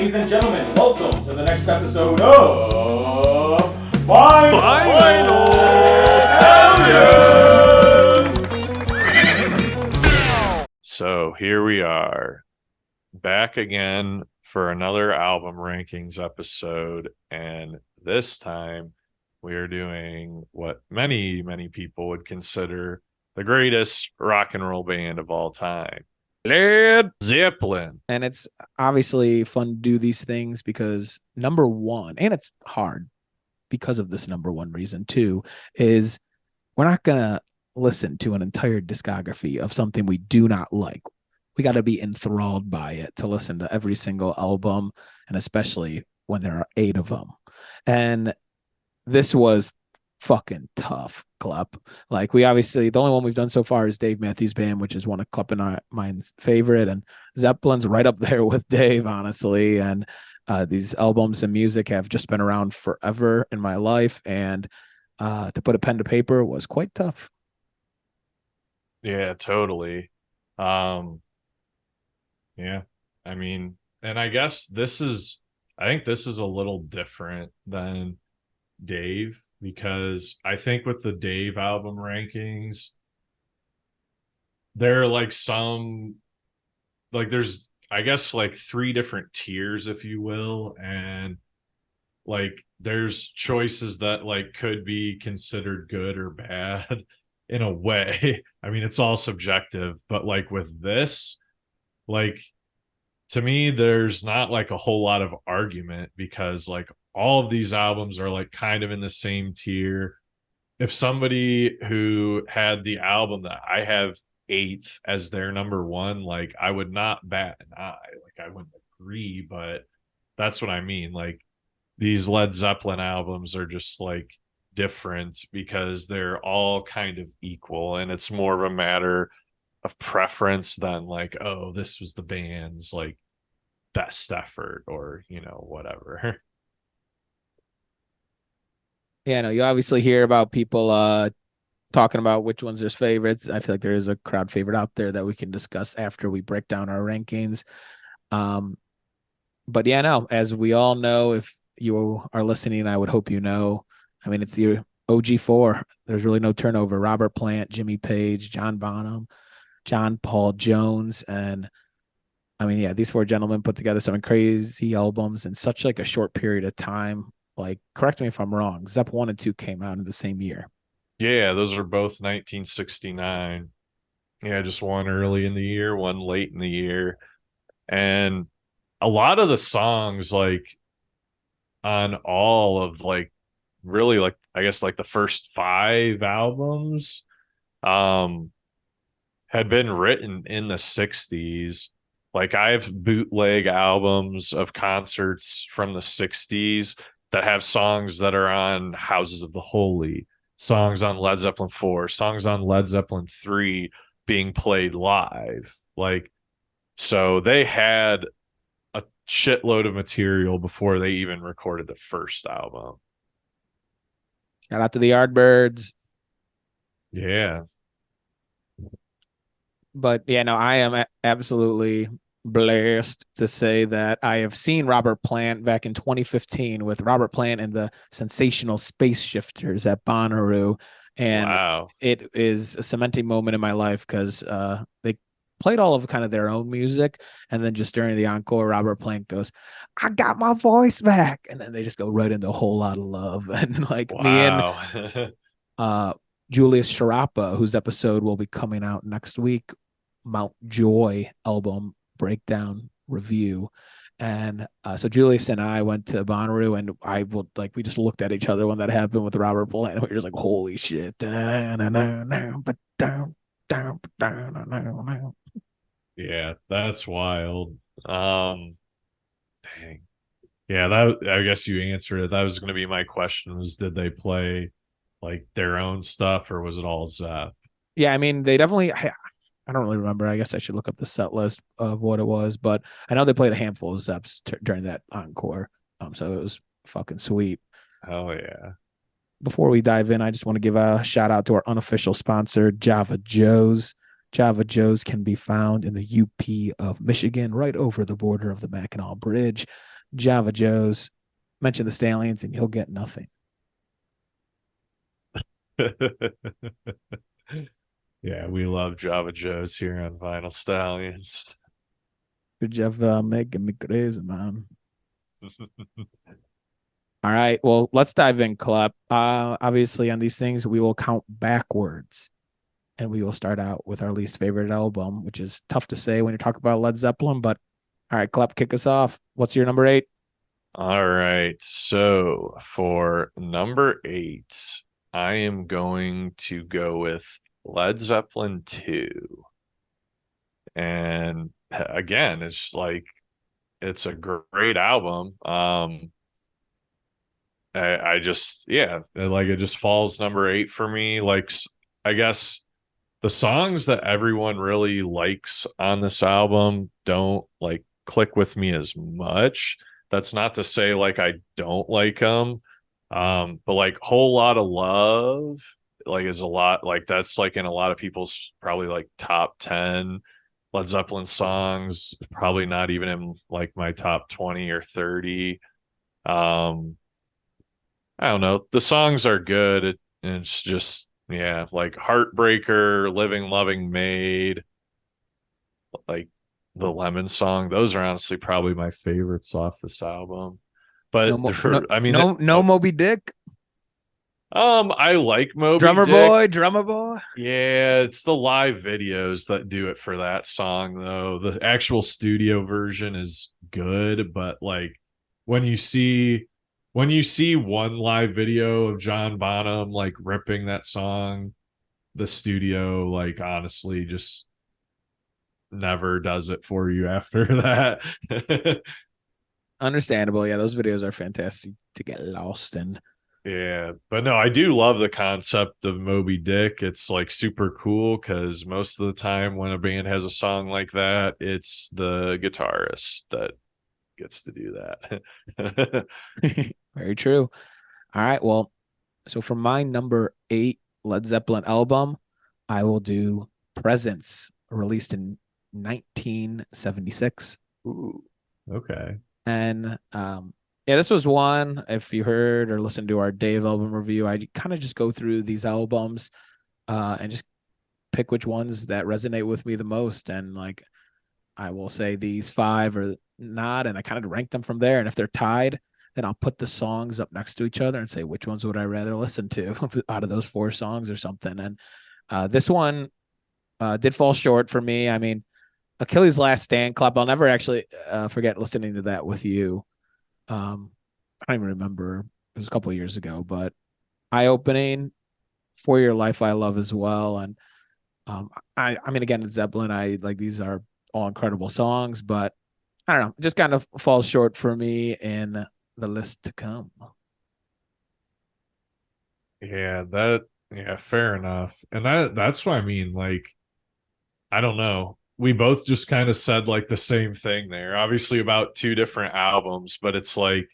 Ladies and gentlemen, welcome to the next episode of Final Stallions! So here we are, back again for another album rankings episode, and this time we are doing what many people would consider the greatest rock and roll band of all time, Led Zeppelin. And it's obviously fun to do these things because number one, and it's hard because of this number one reason too, is we're not going to listen to an entire discography of something we do not like. We got to be enthralled by it to listen to every single album, and especially when there are 8 of them. And this was fucking tough, Klepp. Like, we obviously, the only one we've done so far is Dave Matthews Band, which is one of Klepp and mine's favorite, and Zeppelin's right up there with Dave, honestly. And these albums and music have just been around forever in my life, and to put a pen to paper was quite tough. Yeah, totally. Yeah, I mean, and I guess I think this is a little different than Dave, because I think with the Dave album rankings, there are like there's, I guess, like 3 different tiers, if you will, and like there's choices that like could be considered good or bad in a way. I mean, it's all subjective, but like with this, like, to me, there's not like a whole lot of argument, because like all of these albums are like kind of in the same tier. If somebody who had the album that I have 8th as their number one, like, I would not bat an eye. Like, I wouldn't agree, but that's what I mean. Like, these Led Zeppelin albums are just like different because they're all kind of equal, and it's more of a matter of preference than like, oh, this was the band's like best effort, or, you know, whatever. Yeah, no, you obviously hear about people talking about which ones their favorites. I feel like there is a crowd favorite out there that we can discuss after we break down our rankings. But yeah, no, as we all know, if you are listening, I would hope you know, I mean, it's the OG4. There's really no turnover. Robert Plant, Jimmy Page, John Bonham, John Paul Jones, and I mean, yeah, these 4 gentlemen put together some crazy albums in such like a short period of time. Like, correct me if I'm wrong, Zepp 1 and 2 came out in the same year. Yeah, those are both 1969. Yeah, just one early in the year, one late in the year. And a lot of the songs, like, on all of like really like, I guess, like the first 5 albums had been written in the 60s. Like, I have bootleg albums of concerts from the 60s that have songs that are on Houses of the Holy, songs on Led Zeppelin 4, songs on Led Zeppelin 3 being played live. Like, so they had a shitload of material before they even recorded the first album. Shout out to the Yardbirds. Yeah. But yeah, no, I am absolutely blessed to say that I have seen Robert Plant back in 2015 with Robert Plant and the Sensational Space Shifters at Bonnaroo. And wow, it is a cementing moment in my life because they played all of kind of their own music. And then just during the encore, Robert Plant goes, "I got my voice back." And then they just go right into A Whole Lot of Love. And like me and Julius Sharapa, whose episode will be coming out next week, Mount Joy album breakdown review. And so Julius and I went to Bonnaroo, and we just looked at each other when that happened with Robert Plant, and we were just like, holy shit. Yeah, that's wild. Dang. Yeah, that, I guess you answered it. That was going to be my question, was did they play like their own stuff, or was it all Zepp? Yeah, I mean, they definitely, I don't really remember. I guess I should look up the set list of what it was, but I know they played a handful of Zepps during that encore. So it was fucking sweet. Oh yeah. Before we dive in, I just want to give a shout out to our unofficial sponsor, Java Joe's. Java Joe's can be found in the UP of Michigan, right over the border of the Mackinac Bridge. Java Joe's. Mention the Stallions and you'll get nothing. Yeah, we love Java Joe's here on Vinyl Stallions. Good job making me crazy, man. All right. Well, let's dive in, Club. Obviously, on these things, we will count backwards. And we will start out with our least favorite album, which is tough to say when you talk about Led Zeppelin. But all right, Club, kick us off. What's your number 8? All right. So for number 8, I am going to go with Led Zeppelin 2. And again, it's like it's a great album. I just like it just falls number 8 for me. Like I guess the songs that everyone really likes on this album don't like click with me as much. That's not to say like I don't like them. But like Whole Lot of Love like is a lot like that's like in a lot of people's probably like top 10 Led Zeppelin songs, probably not even in like my top 20 or 30. Um I don't know. The songs are good. It's just, yeah, like Heartbreaker, Living Loving Maid, like the Lemon song. Those are honestly probably my favorites off this album. But I mean, No Moby Dick. I like Moby Drummer Dick. Drummer Boy. Yeah, it's the live videos that do it for that song, though. The actual studio version is good, but like when you see one live video of John Bonham like ripping that song, the studio like honestly just never does it for you after that. Understandable. Yeah, those videos are fantastic to get lost in. Yeah, but no, I do love the concept of Moby Dick. It's like super cool because most of the time when a band has a song like that, it's the guitarist that gets to do that. Very true. All right. Well, so for my number 8 Led Zeppelin album, I will do Presence, released in 1976. Ooh, okay. And yeah, this was one, if you heard or listened to our Dave album review, I kind of just go through these albums and just pick which ones that resonate with me the most. And like, I will say these 5 or not, and I kind of rank them from there. And if they're tied, then I'll put the songs up next to each other and say, which ones would I rather listen to out of those 4 songs or something. And this one did fall short for me. I mean, Achilles' Last Stand Club, I'll never actually forget listening to that with you. I don't even remember. It was a couple of years ago, but eye-opening. For Your Life I love as well. And I mean, again, Zeppelin, I like, these are all incredible songs, but I don't know, it just kind of falls short for me in the list to come. Yeah, fair enough. And that's what I mean. Like, I don't know. We both just kind of said like the same thing there. Obviously about 2 different albums, but it's like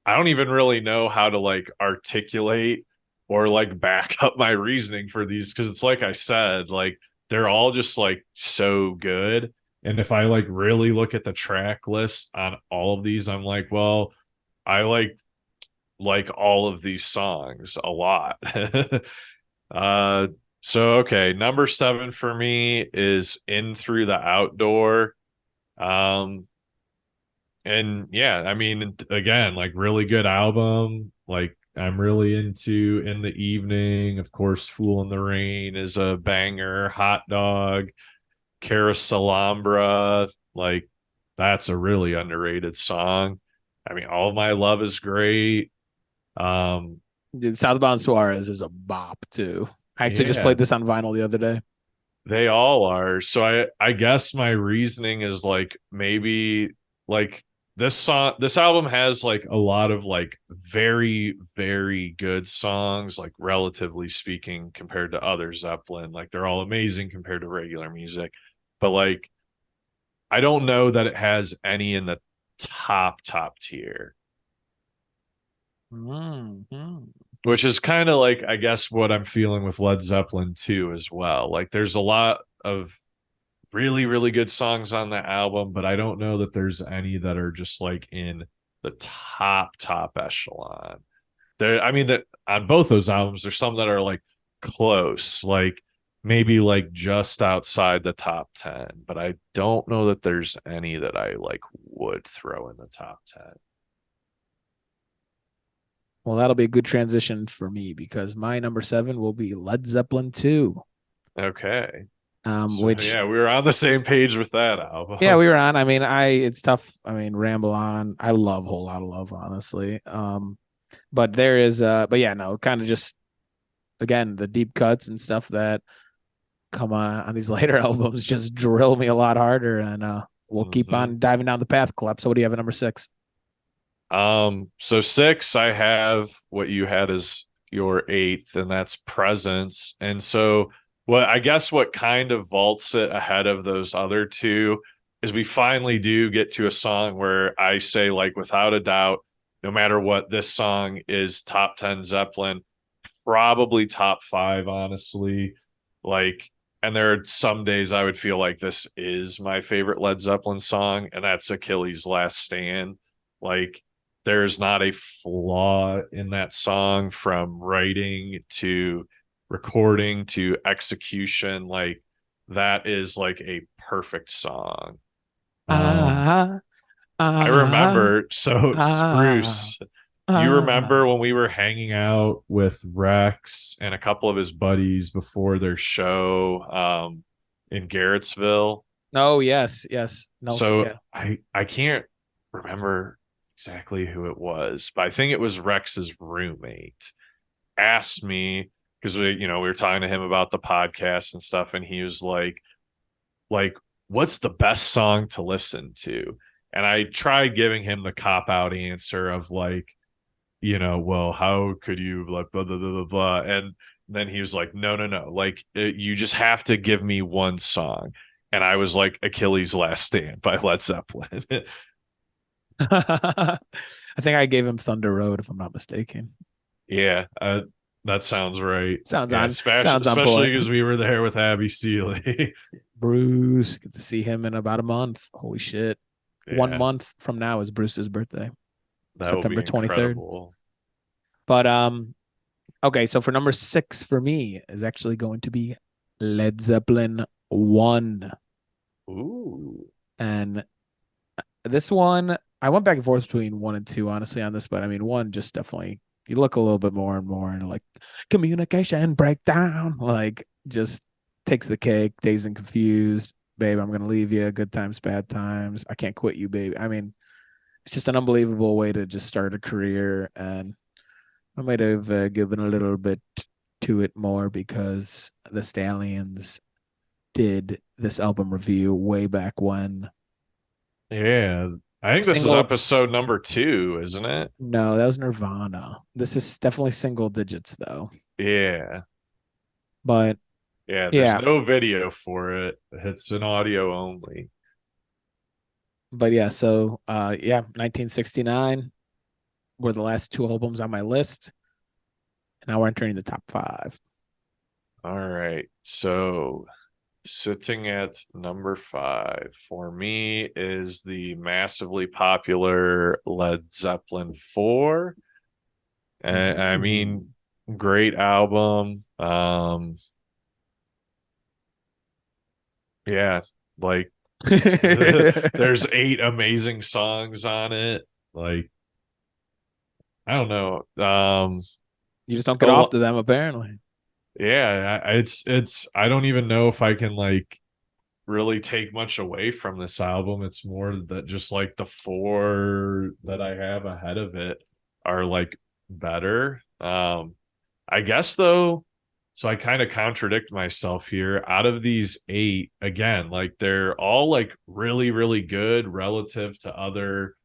I don't even really know how to like articulate or like back up my reasoning for these because it's like I said, like they're all just like so good. And if I like really look at the track list on all of these, I'm like, well, I like all of these songs a lot. uh so okay, number 7 for me is In Through the Outdoor. Um and yeah, I mean, again, like really good album. Like I'm really into In the Evening. Of course, Fool in the Rain is a banger. Hot Dog, Carouselambra, like that's a really underrated song. I mean, All of My Love is great. Um, Dude, Southbound Suarez is a bop too. I actually just yeah, played this on vinyl the other day. they all are. So I guess my reasoning is like maybe like this album has like a lot of like very very good songs like relatively speaking compared to other Zeppelin. Like they're all amazing compared to regular music. But like I don't know that it has any in the top tier. Mm-hmm. Which is kind of like I guess what I'm feeling with Led Zeppelin too as well. Like there's a lot of really, really good songs on the album, but I don't know that there's any that are just like in the top echelon. There, I mean, that on both those albums, there's some that are like close, like maybe like just outside the top 10, but I don't know that there's any that I like would throw in the top 10. Well, that'll be a good transition for me because my number 7 will be Led Zeppelin 2. Okay. So Which yeah, we were on the same page with that album. yeah, we were on. I mean, it's tough. I mean, Ramble On. I love Whole Lot of Love, honestly. But there is but yeah, no, kind of just again the deep cuts and stuff that come on these later albums just drill me a lot harder, and we'll keep on diving down the path, Klep. So what do you have at number 6? So 6, I have what you had as your 8th, and that's Presence. And so what kind of vaults it ahead of those other two is we finally do get to a song where I say, like, without a doubt, no matter what, this song is top 10 Zeppelin, probably top 5, honestly. Like, and there are some days I would feel like this is my favorite Led Zeppelin song, and that's Achilles' Last Stand. Like, there's not a flaw in that song, from writing to recording to execution. Like, that is like a perfect song. I remember, so Spruce, you remember when we were hanging out with Rex and a couple of his buddies before their show in Garrettsville? Oh, yes. No, So yeah. I can't remember exactly who it was, but I think it was Rex's roommate asked me, because we were talking to him about the podcast and stuff, and he was like, what's the best song to listen to? And I tried giving him the cop out answer of like, well, how could you blah blah blah blah blah, and then he was like, no, like, you just have to give me one song. And I was like, Achilles' Last Stand by Led Zeppelin. I think I gave him Thunder Road, if I'm not mistaken. Yeah, that sounds right. Sounds Yeah, on. Sounds on especially point. because we were there with Abby Seeley. Bruce, get to see him in about a month. Holy shit! Yeah, 1 month from now is Bruce's birthday, that would be September 23rd. incredible. But okay. So for number 6 for me is actually going to be Led Zeppelin 1. Ooh. And this one, I went back and forth between 1 and 2, honestly, on this. But I mean, 1 just definitely, you look a little bit more and more into like communication breakdown, like just takes the cake. Dazed and Confused, Babe, I'm gonna leave you, Good Times, Bad Times, I Can't Quit You, Baby. I mean, it's just an unbelievable way to just start a career, and I might have given a little bit to it more because the Stallions did this album review way back when. Yeah, I think this is episode number 2, isn't it? No, that was Nirvana. This is definitely single digits though. Yeah. But yeah, there's no video for it. It's an audio only. But yeah, so 1969 were the last 2 albums on my list. And now we're entering the top 5. All right. So sitting at number 5 for me is the massively popular Led Zeppelin 4. And I mean, great album. Yeah, like there's 8 amazing songs on it. Like, I don't know. You just don't get off to them, apparently. Yeah, it's I don't even know if I can like really take much away from this album. It's more that just like the 4 that I have ahead of it are like better. I guess though, so I kind of contradict myself here. Out of these 8, again, like they're all like really, really good relative to other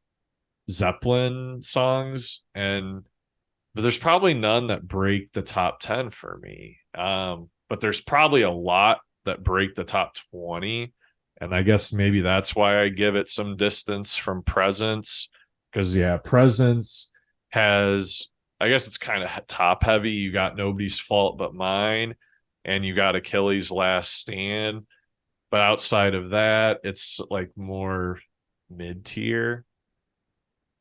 Zeppelin songs, but there's probably none that break the top 10 for me. But there's probably a lot that break the top 20. And I guess maybe that's why I give it some distance from Presence. Because, yeah, Presence has, I guess it's kind of top heavy. You got Nobody's Fault But Mine, and you got Achilles' Last Stand. But outside of that, it's like more mid tier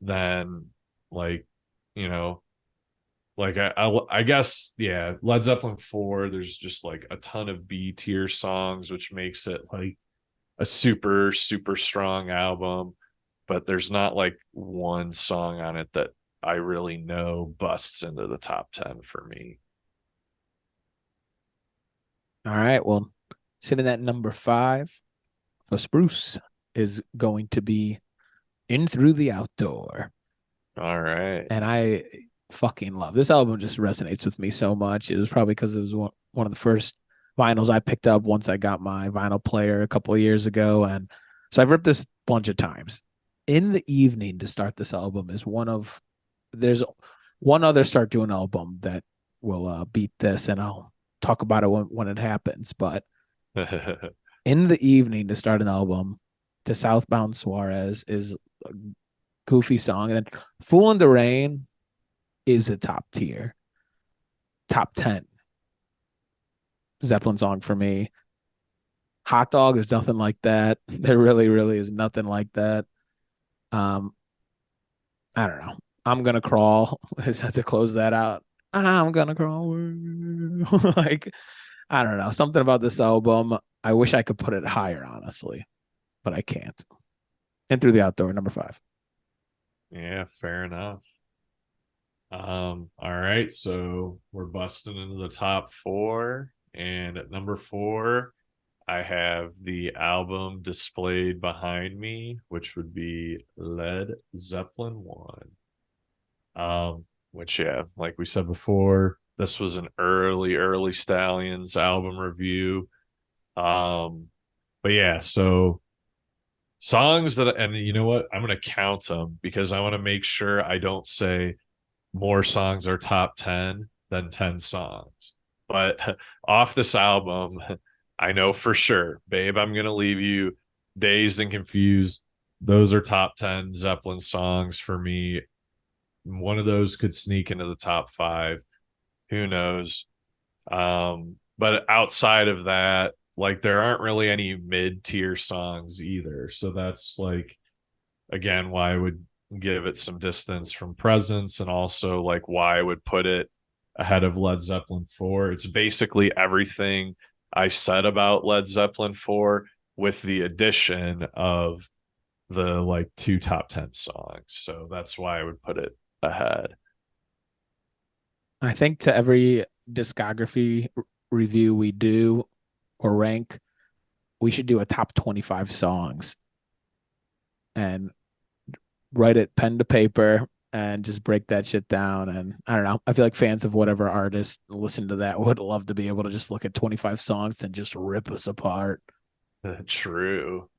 than like, you know, like I guess yeah, Led Zeppelin 4, there's just like a ton of B tier songs, which makes it like a super super strong album, but there's not like one song on it that I really know busts into the top 10 for me. All right. Well, sitting at number 5 for Spruce is going to be In Through the Outdoor. All right. And I fucking love this album. Just resonates with me so much. It was probably because it was one of the first vinyls I picked up once I got my vinyl player a couple of years ago, and so I've ripped this a bunch of times. In the Evening to start this album is one of there's one other Start Doing album that will beat this, and I'll talk about it when it happens. But In the Evening to start an album to Southbound Suarez is a goofy song, and then Fool in the Rain is a top tier, top 10 Zeppelin song for me. Hot Dog is nothing like that. There really, really is nothing like that. Um, I don't know. I'm gonna crawl. I just have to close that out. I'm gonna crawl. Like, I don't know. Something about this album. I wish I could put it higher, honestly, but I can't. And Through the Outdoor, number 5. Yeah, fair enough. All right, so we're busting into the top 4, and at number 4, I have the album displayed behind me, which would be Led Zeppelin 1. Which yeah, like we said before, this was an early Stallions album review. But yeah, so songs that, and you know what? I'm gonna count them because I want to make sure I don't say more songs are top 10 than 10 songs. But off this album, I know for sure, babe, I'm going to leave you dazed and confused. Those are top 10 Zeppelin songs for me. One of those could sneak into the top 5. Who knows? But outside of that, like there aren't really any mid-tier songs either. So that's like, again, why I would give it some distance from Presence, and also like why I would put it ahead of Led Zeppelin 4. It's basically everything I said about Led Zeppelin 4 with the addition of the like 2 top 10 songs. So that's why I would put it ahead. I think to every discography review we do or rank, we should do a top 25 songs and write it pen to paper and just break that shit down. And I don't know. I feel like fans of whatever artist listen to that would love to be able to just look at 25 songs and just rip us apart. True.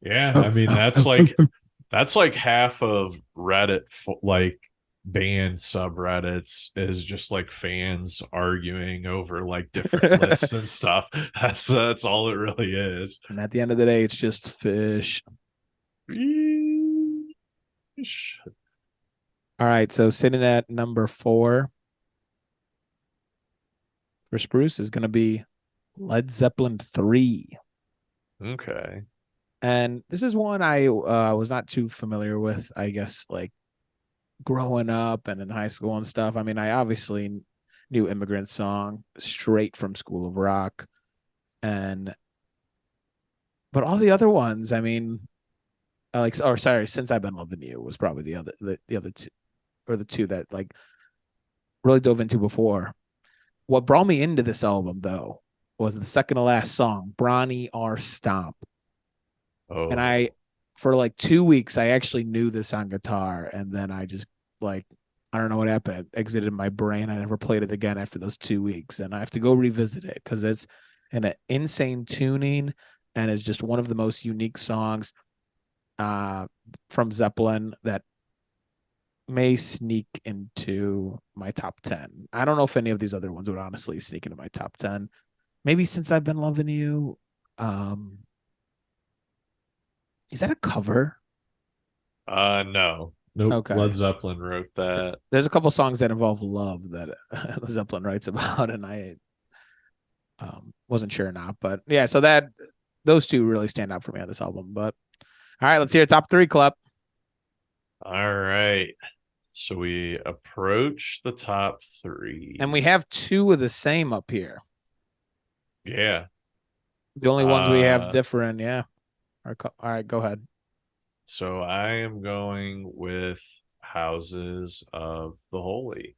Yeah, I mean that's like half of Reddit, like band subreddits is just like fans arguing over like different lists and stuff. That's all it really is. And at the end of the day, it's just fish. All right, so sitting at number 4 for Spruce is going to be Led Zeppelin 3. Okay. And this is one I was not too familiar with, I guess, like growing up and in high school and stuff. I mean, I obviously knew Immigrant Song straight from School of Rock. But all the other ones, I mean, Since I've Been Loving You was probably the other two, or the two that like really dove into before. What brought me into this album though was the second to last song, Bronny R. Stomp. Oh. And for like 2 weeks, I actually knew this on guitar, and then I just like, I don't know what happened. It exited my brain. I never played it again after those 2 weeks, and I have to go revisit it because it's an insane tuning, and it's just one of the most unique songs from Zeppelin that may sneak into my top 10. I don't know if any of these other ones would honestly sneak into my top 10. Maybe Since I've Been Loving You. Is that a cover? No. Nope. Okay. Led Zeppelin wrote that. There's a couple songs that involve love that Zeppelin writes about, and I wasn't sure or not, but yeah. So that those two really stand out for me on this album. But all right, let's hear top three, Club. All right. So we approach the top three. And we have two of the same up here. Yeah. The only ones we have different, yeah. All right, go ahead. So I am going with Houses of the Holy.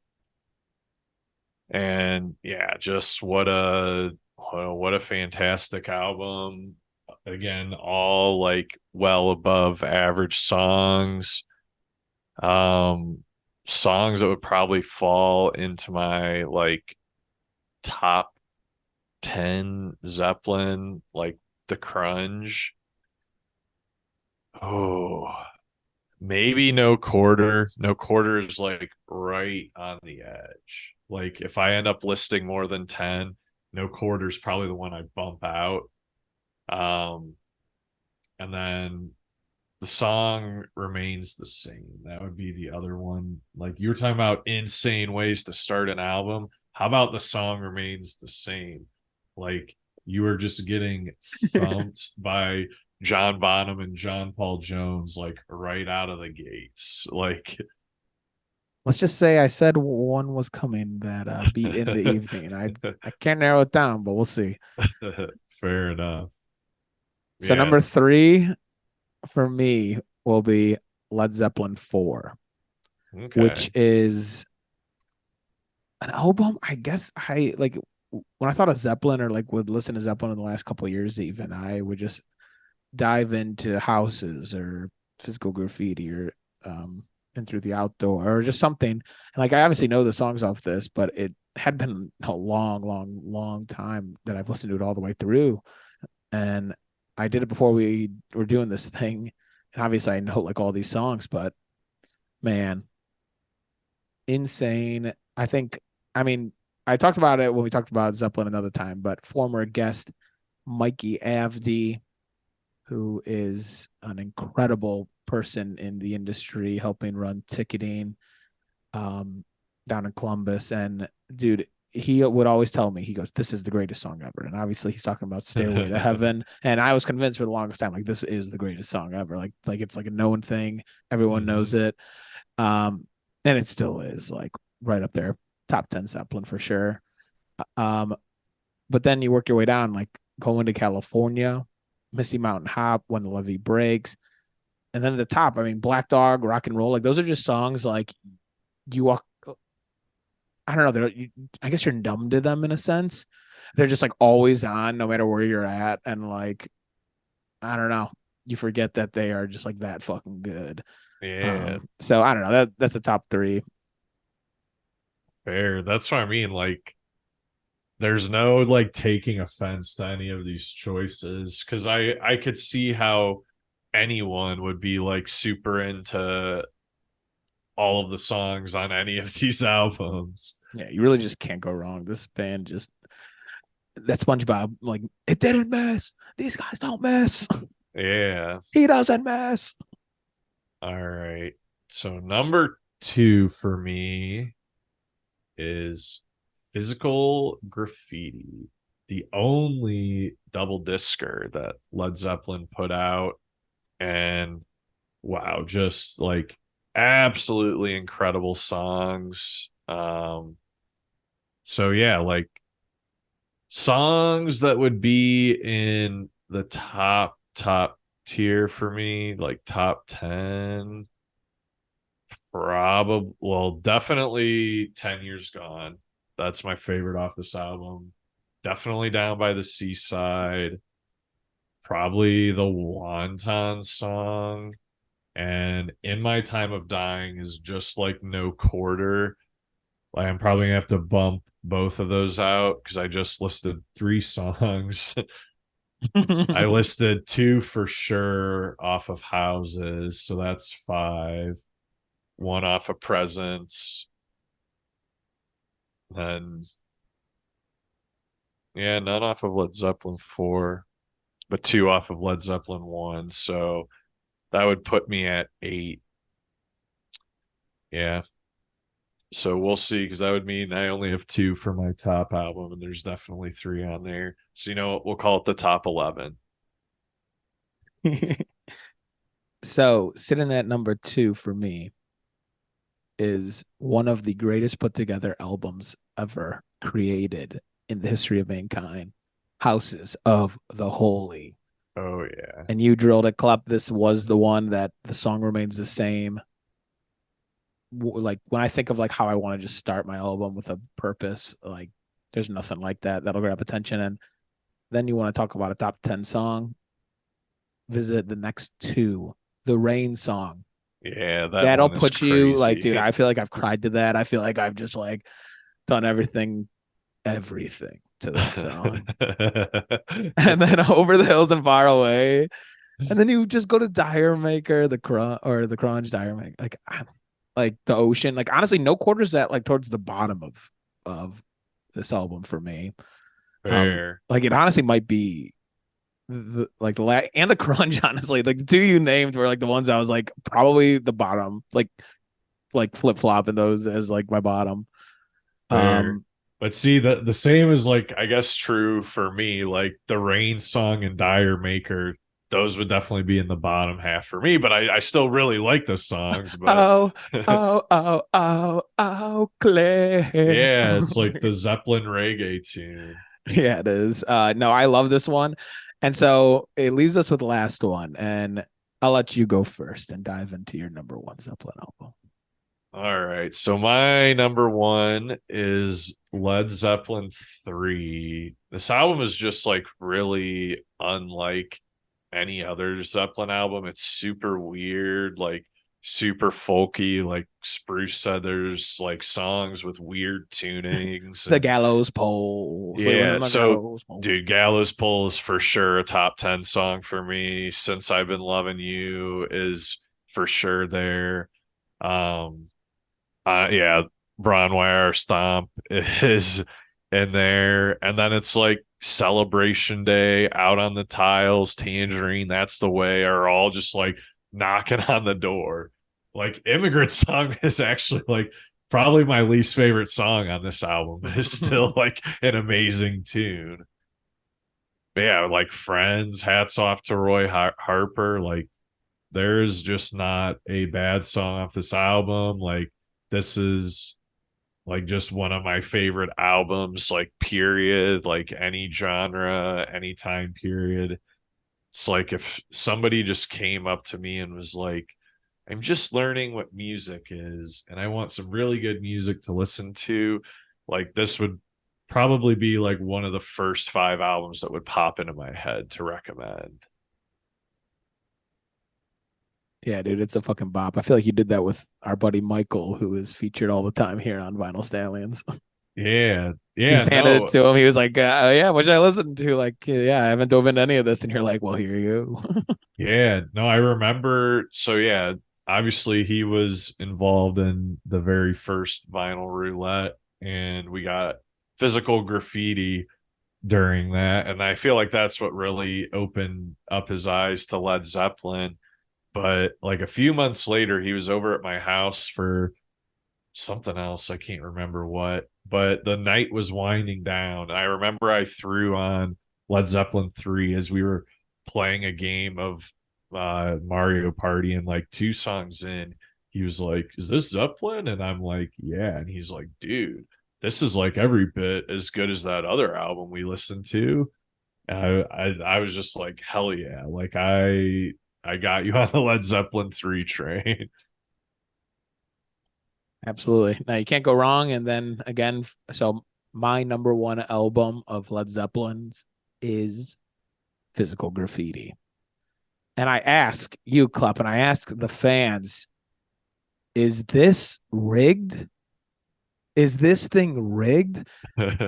And yeah, just what a fantastic album. Again, all like well above average songs. Songs that would probably fall into my like top 10 Zeppelin, like the Crunge. Oh, maybe No Quarter. No Quarter is like right on the edge. Like if I end up listing more than 10, No Quarter is probably the one I bump out. And then the song remains the same. That would be the other one. Like you were talking about insane ways to start an album. How about the song remains the same? Like you are just getting thumped by John Bonham and John Paul Jones like right out of the gates. Like let's just say I said one was coming that beat in the evening. I can't narrow it down, but we'll see. Fair enough. So yeah. number 3 for me will be Led Zeppelin 4, Okay. which is an album. I guess I like when I thought of Zeppelin or like would listen to Zeppelin in the last couple of years, even I would just dive into Houses or Physical Graffiti or and Through the Outdoor or just something. And like I obviously know the songs off this, but it had been a long time that I've listened to it all the way through. And I did it before we were doing this thing. And obviously I know like all these songs, but man, insane. I mean, I talked about it when we talked about Zeppelin another time, but former guest Mikey Avdi, who is an incredible person in the industry, helping run ticketing down in Columbus. And dude, he would always tell me, he goes, "This is the greatest song ever." And obviously he's talking about Stairway to Heaven. And I was convinced for the longest time, like, this is the greatest song ever. Like it's like a known thing. Everyone knows it. And it still is like right up there, top 10 Zeppelin for sure. But then you work your way down, like Going to California, Misty Mountain Hop, When the Levee Breaks. And then at the top, I mean, Black Dog, Rock and Roll, like those are just songs like you walk. I don't know. I guess you're numb to them in a sense. They're just like always on, no matter where you're at, and like, I don't know. You forget that they are just like that fucking good. Yeah. So I don't know. That's the top 3. Fair. That's what I mean. Like, there's no like taking offense to any of these choices because I could see how anyone would be like super into all of the songs on any of these albums. Yeah, you really just can't go wrong. This band just that SpongeBob, like, it didn't miss. These guys don't miss. Yeah. He doesn't miss. All right. So number 2 for me is Physical Graffiti, the only double discer that Led Zeppelin put out. And wow, just like absolutely incredible songs. So yeah, like songs that would be in the top tier for me, like top 10. Probably, well, definitely 10 Years Gone. That's my favorite off this album. Definitely Down by the Seaside. Probably the Wonton song. And In My Time of Dying is just like No Quarter. Like, I'm probably gonna have to bump both of those out because I just listed 3 songs. I listed 2 for sure off of Houses, so that's 5. 1 off of Presence. Then yeah, none off of Led Zeppelin 4, but 2 off of Led Zeppelin 1. So that would put me at 8. Yeah. So we'll see, because that would mean I only have 2 for my top album, and there's definitely 3 on there. So you know what? We'll call it the top 11. So sitting at number 2 for me is one of the greatest put together albums ever created in the history of mankind, Houses of the Holy. Oh yeah. And you drilled it, Club. This was the one that the song remains the same. Like when I think of like how I want to just start my album with a purpose, like there's nothing like that that'll grab attention. And then you want to talk about a top 10 song, visit the next two. The Rain song. Yeah, that That'll one is put you like, dude, crazy. I feel like I've cried to that. I feel like I've just like done everything to that song. And then Over the Hills and Far Away. And then you just go to Dire Maker, the Crunch Dire Maker. Like the Ocean. Like honestly, No Quarters at like towards the bottom of this album for me. Fair. Like it honestly might be and the Crunch, honestly. Like the two you named were like the ones I was like probably the bottom, like flip flopping those as like my bottom. Fair. But see, the same is like I guess true for me. Like the Rain song and Dire Maker, those would definitely be in the bottom half for me. But I still really like those songs. But Oh, oh, oh, oh, oh, Claire. yeah, it's like the Zeppelin reggae tune. Yeah, it is. No, I love this one. And so it leaves us with the last one. And I'll let you go first and dive into your number one Zeppelin album. All right. So my number one is Led Zeppelin 3. This album is just like really unlike any other Zeppelin album. It's super weird, like super folky, like Spruce Feathers, like songs with weird tunings. The And Gallows Pole. Sleeping yeah, on the so Gallows Pole. dude, Gallows Pole is for sure a top 10 song for me. Since I've Been Loving You is for sure there. Um yeah, Braun Wire Stomp is in there. And then it's like Celebration Day, Out on the Tiles, Tangerine, That's the Way are all just like knocking on the door. Like Immigrant Song is actually like probably my least favorite song on this album, but it's still like an amazing tune. But yeah, like Friends, hats off to Roy Harper. Like there's just not a bad song off this album. Like this is like just one of my favorite albums, like period, like any genre, any time period. It's like if somebody just came up to me and was like, I'm just learning what music is and I want some really good music to listen to, like this would probably be like one of the first 5 albums that would pop into my head to recommend. Yeah, dude, it's a fucking bop. I feel like you did that with our buddy Michael, who is featured all the time here on Vinyl Stallions. Yeah. You Yeah. just handed it No. to him. He was like, yeah, what should I listen to? Like, yeah, I haven't dove into any of this. And you're like, well, here you go. Yeah. No, I remember. So, yeah, obviously he was involved in the very first vinyl roulette, and we got physical graffiti during that. And I feel like that's what really opened up his eyes to Led Zeppelin. But like a few months later, he was over at my house for something else. I can't remember what, but the night was winding down. I remember I threw on Led Zeppelin 3 as we were playing a game of Mario Party, and like 2 songs in, he was like, "Is this Zeppelin?" And I'm like, "Yeah." And he's like, "Dude, this is like every bit as good as that other album we listened to." And I was just like, "Hell yeah!" Like I got you on the Led Zeppelin 3 train. Absolutely. Now you can't go wrong. And then again, so my number one album of Led Zeppelin's is Physical Graffiti. And I ask you, Club, and I ask the fans, is this rigged? Is this thing rigged?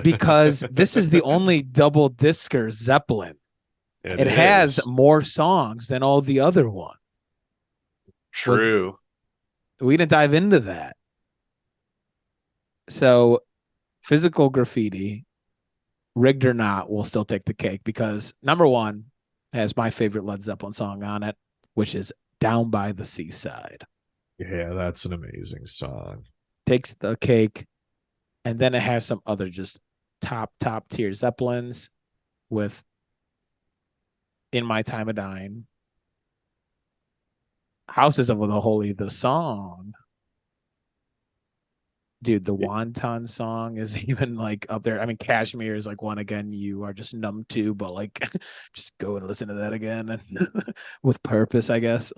Because this is the only double discer Zeppelin. It has is more songs than all the other ones. true. We didn't dive into that. So Physical Graffiti, rigged or not, will still take the cake because number one has my favorite Led Zeppelin song on it, which is Down by the Seaside. Yeah, that's an amazing song. Takes the cake. And then it has some other just top tier Zeppelins with In My Time of Dying, Houses of the Holy, the song, dude, the Wonton song is even like up there. I mean, Kashmir is like one again you are just numb to, but like just go and listen to that again and with purpose, I guess.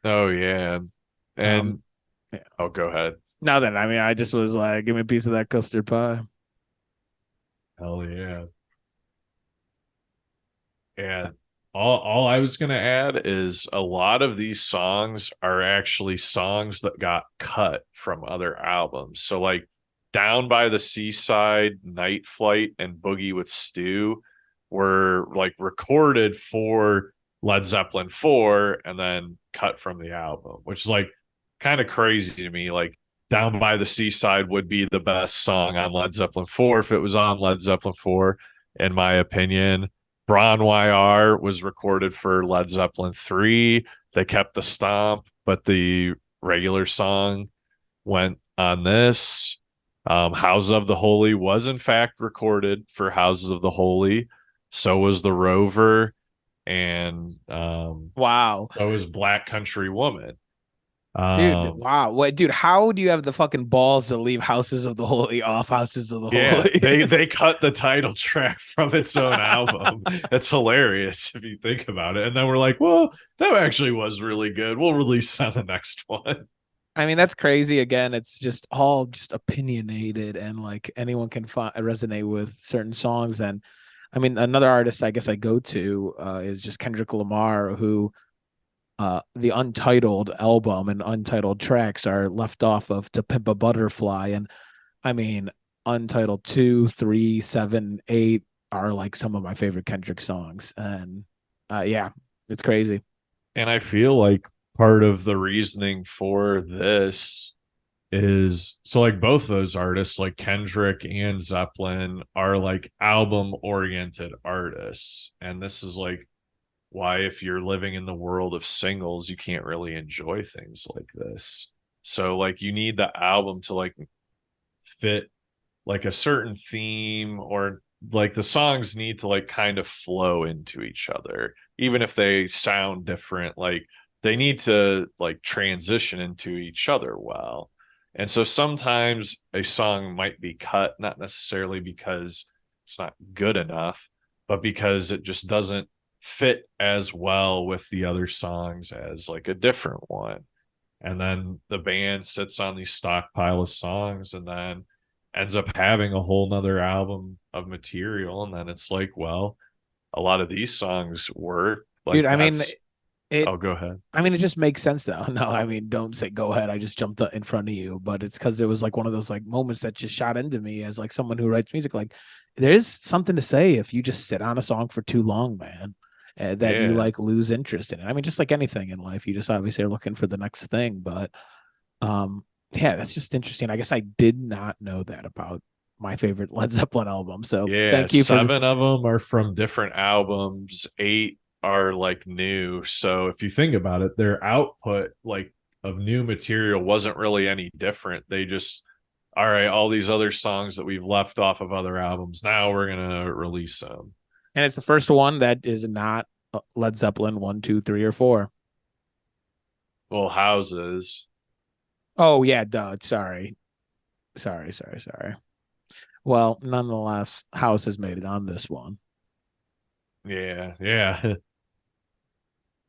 Oh yeah. And Yeah. oh, go ahead. Now then, I mean, I just was like, give me a piece of that custard pie. Hell yeah. And all I was gonna add is a lot of these songs are actually songs that got cut from other albums. So like Down by the Seaside, Night Flight, and Boogie with Stu were like recorded for Led Zeppelin 4 and then cut from the album, which is like kind of crazy to me. Like Down by the Seaside would be the best song on Led Zeppelin 4 if it was on Led Zeppelin 4, in my opinion. Bron YR was recorded for Led Zeppelin 3. They kept the stomp, but the regular song went on this. Houses of the Holy was in fact recorded for Houses of the Holy. So was the Rover, and Wow. so was Black Country Woman. Dude, wow. What, dude, how do you have the fucking balls to leave Houses of the Holy off Houses of the Yeah, Holy? they cut the title track from its own album. That's hilarious if you think about it. And then we're like, well, that actually was really good. We'll release it on the next one. I mean, that's crazy. Again, it's just all just opinionated and like anyone can resonate with certain songs. And I mean, another artist I guess I go to is just Kendrick Lamar, who the Untitled album and Untitled tracks are left off of To Pimp a Butterfly. And I mean, Untitled 2, 3, 7, 8 are like some of my favorite Kendrick songs. And yeah, it's crazy. And I feel like part of the reasoning for this is so like both those artists, like Kendrick and Zeppelin, are like album oriented artists. And this is like why, if you're living in the world of singles, you can't really enjoy things like this. So like you need the album to like fit like a certain theme, or like the songs need to like kind of flow into each other, even if they sound different. Like they need to like transition into each other well. And so sometimes a song might be cut, not necessarily because it's not good enough, but because it just doesn't fit as well with the other songs as like a different one. And then the band sits on these stockpile of songs and then ends up having a whole nother album of material. And then it's like, well, a lot of these songs were like, Dude, I mean, it, oh, go ahead. I mean, it just makes sense now. No, I mean, don't say go ahead. I just jumped in front of you, but it's because it was like one of those like moments that just shot into me as like someone who writes music. Like, there's something to say if you just sit on a song for too long, man, that you Yeah. like lose interest in it. I mean, just like anything in life, you just obviously are looking for the next thing. But yeah, that's just interesting. I guess I did not know that about my favorite Led Zeppelin album. So Yeah, thank you for 7 of them are from different albums. 8 are like new. So if you think about it, their output like of new material wasn't really any different. They just, all right, all these other songs that we've left off of other albums, now we're gonna release them. and it's the first one that is not Led Zeppelin 1, 2, 3, or 4. Well, Houses. Oh yeah, duh. Sorry. Well, nonetheless, House has made it on this one. Yeah.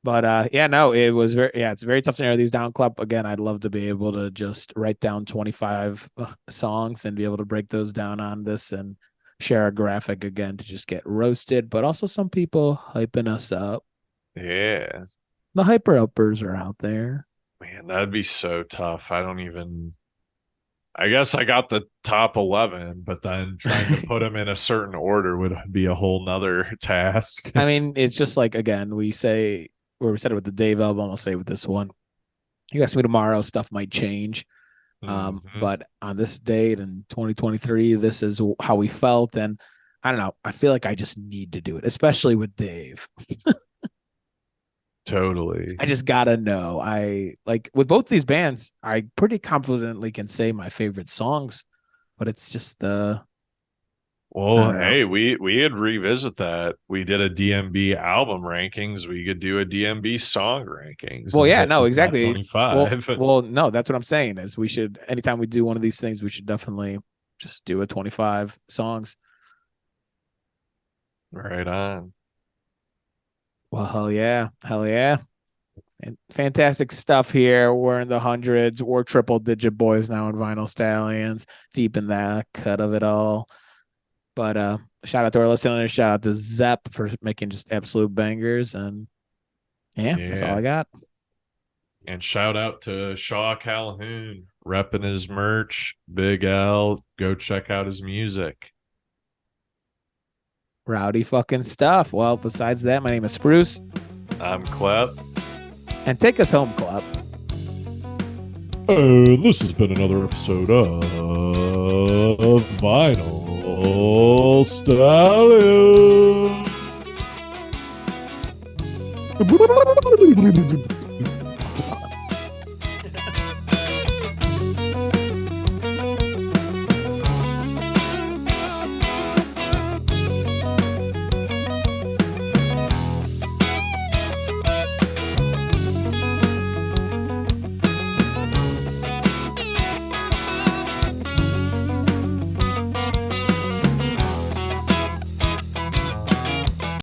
But yeah, no, it was very, yeah, it's very tough to narrow these down. Club again, I'd love to be able to just write down 25 songs and be able to break those down on this and share a graphic again to just get roasted, but also some people hyping us up. Yeah. The hyper uppers are out there. Man, that'd be so tough. I guess I got the top 11, but then trying to put them in a certain order would be a whole nother task. I mean, it's just like, again, we say, where we said it with the Dave album, I'll say with this one, you ask me tomorrow, stuff might change. Mhm. But on this date in 2023, this is how we felt. And I don't know, I feel like I just need to do it, especially with Dave. Totally. I just gotta know. I like with both these bands, I pretty confidently can say my favorite songs, but it's just Well, hey, we'd revisit that. We did a DMB album rankings. We could do a DMB song rankings. Well, and yeah, hit no, the top exactly. 25. Well, no, that's what I'm saying is we should, anytime we do one of these things, we should definitely just do a 25 songs. Right on. Well, hell yeah. Hell yeah. And fantastic stuff here. We're in the hundreds. We're triple digit boys now in Vinyl Stallions, deep in that cut of it all. But shout out to our listeners. Shout out to Zepp for making just absolute bangers. And yeah, that's all I got. And shout out to Shaw Calhoun, repping his merch. Big L, go check out his music. Rowdy fucking stuff. Well, besides that, my name is Spruce. I'm Clep. And take us home, Clep. And this has been another episode of Vinyl Stallion.